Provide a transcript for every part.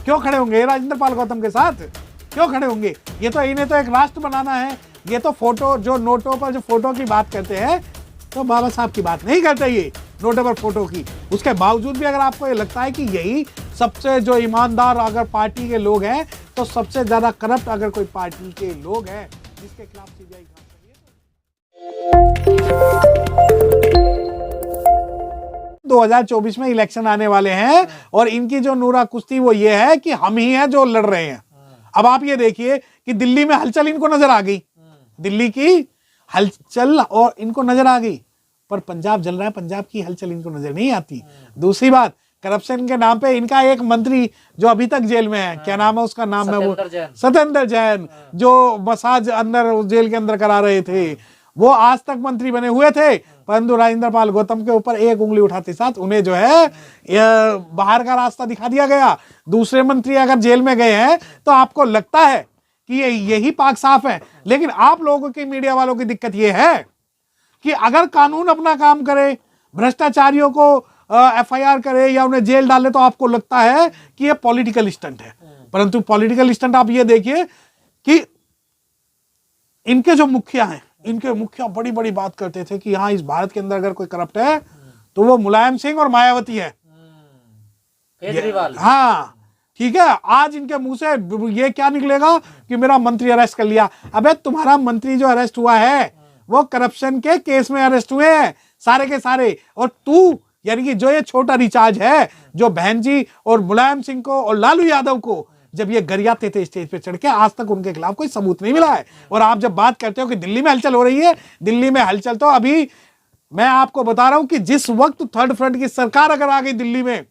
क्यों खड़े होंगे राजेंद्र पाल गौतम के साथ? क्यों खड़े होंगे? ये तो इन्हें तो एक राष्ट्र बनाना है। ये तो फोटो, जो नोटों पर जो फोटो की बात करते हैं, तो बाबा साहब की बात नहीं करते ये नोटों पर फोटो की। उसके बावजूद भी अगर आपको ये लगता है कि यही सबसे जो ईमानदार अगर पार्टी के लोग हैं, तो सबसे ज्यादा करप्ट अगर कोई पार्टी के लोग हैं जिसके खिलाफ सीबीआई काम कर रही है। 2024 में इलेक्शन आने वाले हैं और इनकी जो नूरा कुश्ती वो ये है कि हम ही हैं जो लड़ रहे हैं। अब आप ये देखिए कि दिल्ली में हलचल इनको नजर आ गई, दिल्ली की हलचल और इनको नजर आ गई, पर पंजाब जल रहा है, पंजाब की हलचल इनको नजर नहीं आती। दूसरी बात, करप्शन के नाम पे इनका एक मंत्री जो अभी तक जेल में है, क्या नाम है उसका? नाम है वो सत्येंद्र जैन, जो मसाज अंदर जेल के अंदर करा रहे थे, वो आज तक मंत्री बने हुए थे, परंतु राजेंद्र पाल गौतम के ऊपर एक उंगली उठाते साथ उन्हें जो है बाहर का रास्ता दिखा दिया गया। दूसरे मंत्री अगर जेल में गए हैं तो आपको लगता है कि यही पाक साफ है, लेकिन आप लोगों की, मीडिया वालों की दिक्कत यह है कि अगर कानून अपना काम करे, भ्रष्टाचारियों को एफआईआर करे या उन्हें जेल डाले, तो आपको लगता है कि ये पॉलिटिकल स्टंट है। परंतु पॉलिटिकल स्टंट आप ये देखिए कि इनके जो मुखिया हैं, इनके मुखिया बड़ी बड़ी बात करते थे कि हाँ, इस भारत के अंदर अगर कोई करप्ट है तो वो मुलायम सिंह और मायावती है, केजरीवाल। हाँ ठीक है। आज इनके मुंह से ये क्या निकलेगा कि मेरा मंत्री अरेस्ट कर लिया। अबे तुम्हारा मंत्री जो अरेस्ट हुआ है वो करप्शन के केस में अरेस्ट हुए हैं सारे के सारे, और तू यानी कि जो ये छोटा रिचार्ज है, जो बहन जी और मुलायम सिंह को और लालू यादव को जब ये गरियाते थे स्टेज पे चढ़ के, आज तक उनके खिलाफ कोई सबूत नहीं मिला है। और आप जब बात करते हो कि दिल्ली में हलचल हो रही है, दिल्ली में हलचल तो अभी मैं आपको बता रहा हूं कि जिस वक्त थर्ड फ्रंट की सरकार अगर आ गई दिल्ली में,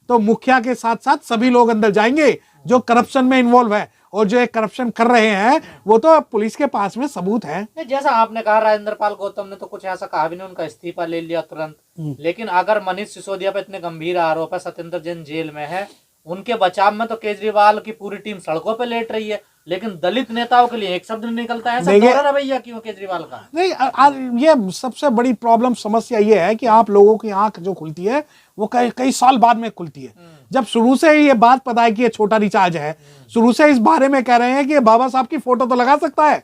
तो मुखिया के साथ साथ सभी लोग अंदर जाएंगे जो करप्शन में इन्वॉल्व है, और जो एक करप्शन कर रहे हैं वो तो पुलिस के पास में सबूत है। जैसा आपने कहा राजेंद्र पाल गौतम ने तो कुछ ऐसा कहा भी नहीं, उनका इस्तीफा ले लिया तुरंत। लेकिन अगर मनीष सिसोदिया पे इतने गंभीर आरोप है, सत्येंद्र जैन जेल में है, उनके बचाव में तो केजरीवाल की पूरी टीम सड़कों पे लेट रही है, लेकिन दलित नेताओं के लिए एक शब्द नहीं निकलता है। ऐसा दोहरा रवैया क्यों केजरीवाल का? नहीं, ये सबसे बड़ी प्रॉब्लम, समस्या ये है कि आप लोगों की आंख जो खुलती है वो कई साल बाद में खुलती है। जब शुरू से ही ये बात पता है कि ये छोटा रिचार्ज है, शुरू से इस बारे में कह रहे हैं कि बाबा साहब की फोटो तो लगा सकता है,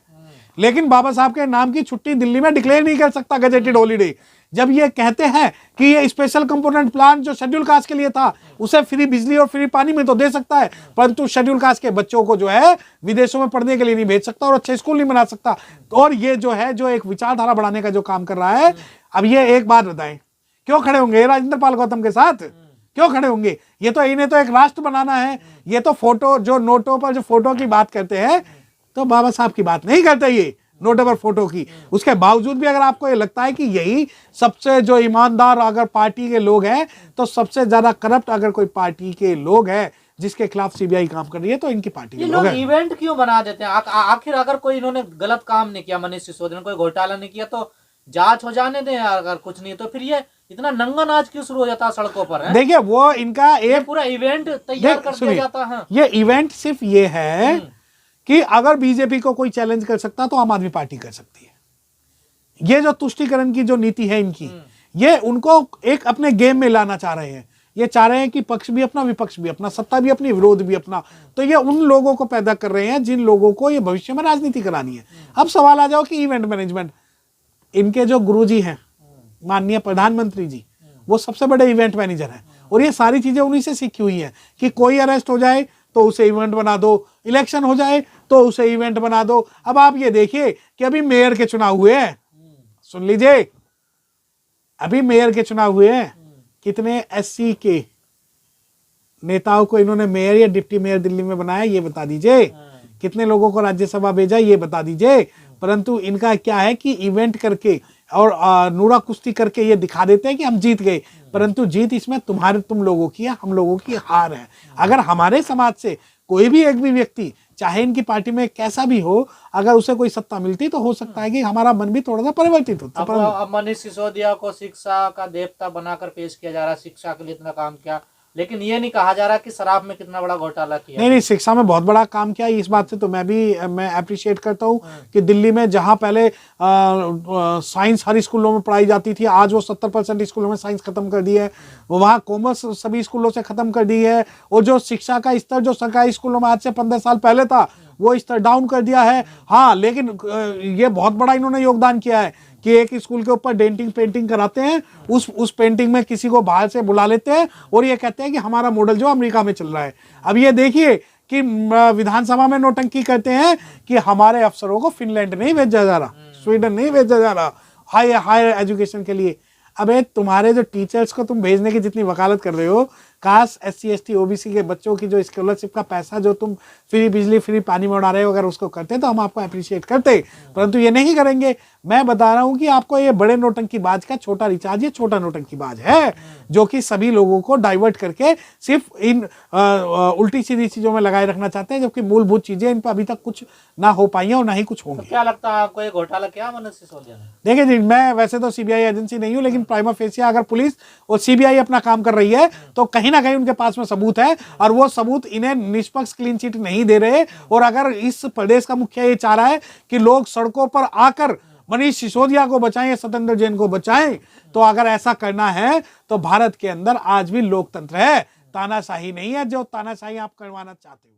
लेकिन बाबा साहब के नाम की छुट्टी दिल्ली में डिक्लेयर नहीं कर सकता गजेटेड हॉलीडे। जब ये कहते हैं कि ये स्पेशल कंपोनेंट प्लान जो शेड्यूल कास्ट के लिए था, उसे फ्री बिजली और फ्री पानी में तो दे सकता है, परंतु शेड्यूल कास्ट के बच्चों को जो है विदेशों में पढ़ने के लिए नहीं भेज सकता और अच्छे स्कूल नहीं बना सकता। और ये जो है, जो एक विचारधारा बढ़ाने का जो काम कर रहा है, अब ये एक बात बताएं, क्यों खड़े होंगे राजेंद्र पाल गौतम के साथ? क्यों खड़े होंगे? ये तो इन्हें तो एक राष्ट्र बनाना है। ये तो फोटो, जो नोटों पर जो फोटो की बात करते हैं, तो बाबा साहब की बात नहीं करते ये नोटों पर फोटो की। उसके बावजूद भी अगर आपको ये लगता है कि यही सबसे जो ईमानदार अगर पार्टी के लोग हैं, तो सबसे ज्यादा करप्ट अगर कोई पार्टी के लोग हैं जिसके खिलाफ सीबीआई काम कर रही है, तो इनकी पार्टी के लोग हैं। इवेंट क्यों बना देते हैं? आखिर अगर कोई इन्होंने गलत काम नहीं किया, मनीष सिसोदिया ने कोई घोटाला नहीं किया, तो जांच हो जाने दें। अगर कुछ नहीं तो फिर ये इतना नंगा नाच क्यों शुरू हो जाता है सड़कों पर? है देखिए, वो इनका एक पूरा इवेंट तैयार कर दिया जाता है। ये इवेंट सिर्फ ये है कि अगर बीजेपी को कोई चैलेंज कर सकता तो आम आदमी पार्टी कर सकती है। ये जो तुष्टीकरण की जो नीति है इनकी, ये उनको एक अपने गेम में लाना चाह रहे हैं। ये चाह रहे हैं कि पक्ष भी अपना, विपक्ष भी अपना, सत्ता भी अपनी, विरोध भी अपना। तो ये उन लोगों को पैदा कर रहे हैं जिन लोगों को ये भविष्य में राजनीति करानी है। अब सवाल आ जाओ कि इवेंट मैनेजमेंट, इनके जो गुरुजी हैं माननीय प्रधानमंत्री जी, वो सबसे बड़े इवेंट मैनेजर हैं, और ये सारी चीजें उन्हीं से सीखी हुई है कि कोई अरेस्ट हो जाए तो उसे इवेंट बना दो, इलेक्शन हो जाए तो उसे इवेंट बना दो। अब आप ये देखिए कि अभी मेयर के चुनाव हुए हैं, सुन लीजिए, अभी मेयर के चुनाव हुए हैं, कितने एससी के नेताओं को इन्होंने मेयर या डिप्टी मेयर दिल्ली में बनाया, ये बता दीजिए। कितने लोगों को राज्यसभा भेजा, ये बता दीजिए। परंतु इनका क्या है कि इवेंट करके और नूरा कुश्ती करके ये दिखा देते हैं कि हम जीत गए, परंतु जीत इसमें तुम लोगों की है, हम लोगों की हार है। अगर हमारे समाज से कोई भी एक भी व्यक्ति, चाहे इनकी पार्टी में कैसा भी हो, अगर उसे कोई सत्ता मिलती तो हो सकता है कि हमारा मन भी थोड़ा सा परिवर्तित होता। अब मनीष सिसोदिया को शिक्षा का देवता बनाकर पेश किया जा रहा है, शिक्षा के लिए इतना काम किया, लेकिन ये नहीं कहा जा रहा कि शराब में कितना बड़ा घोटाला किया। नहीं, शिक्षा में बहुत बड़ा काम किया, इस बात से तो मैं अप्रिशिएट करता हूँ कि दिल्ली में जहाँ पहले साइंस हर स्कूलों में पढ़ाई जाती थी, आज वो 70% स्कूलों में साइंस खत्म कर दी है, वो वहाँ कॉमर्स सभी स्कूलों से खत्म कर दी है, और जो शिक्षा का स्तर जो सरकारी स्कूलों में आज से 15 साल पहले था वो स्तर डाउन कर दिया है। हाँ, लेकिन ये बहुत बड़ा इन्होंने योगदान किया है कि एक स्कूल के ऊपर डेंटिंग पेंटिंग कराते हैं, उस पेंटिंग में किसी को बाहर से बुला लेते हैं और ये कहते हैं कि हमारा मॉडल जो अमेरिका में चल रहा है। अब ये देखिए कि विधानसभा में नौटंकी करते हैं कि हमारे अफसरों को फिनलैंड नहीं भेजा जा रहा, स्वीडन नहीं भेजा जा रहा हायर एजुकेशन के लिए। अबे तुम्हारे जो टीचर्स को तुम भेजने की जितनी वकालत कर रहे हो, काश SC ST OBC के बच्चों की जो स्कॉलरशिप का पैसा जो तुम फ्री बिजली फ्री पानी में उड़ा रहे हो, अगर उसको करते तो हम आपको अप्रिशिएट करते, परंतु ये नहीं करेंगे। मैं बता रहा हूं कि आपको ये बड़े नौटंकीबाज का छोटा रिचार्ज, ये छोटा नौटंकीबाज है जो कि सभी लोगों को डाइवर्ट करके सिर्फ इन उल्टी सीधी चीजों में लगाए रखना चाहते हैं, जबकि मूलभूत चीजें इन पर अभी तक कुछ ना हो पाई हैं और ना ही कुछ होंगी। तो क्या लगता है आपको, ये घोटाला क्या मनीष सिसोदिया ने? देखिए जी, मैं वैसे तो CBI एजेंसी नहीं हूं, लेकिन प्राइमा फेसिया अगर पुलिस और CBI अपना काम कर रही है तो कहीं ना कहीं उनके पास में सबूत है, और वो सबूत इन्हें निष्पक्ष क्लीन चिट नहीं दे रहे। और अगर इस प्रदेश का मुखिया ये चाह रहा है कि लोग सड़कों पर आकर मनीष सिसोदिया को बचाएं, सत्येंद्र जैन को बचाएं, तो अगर ऐसा करना है तो भारत के अंदर आज भी लोकतंत्र है, तानाशाही नहीं है जो तानाशाही आप करवाना चाहते हो।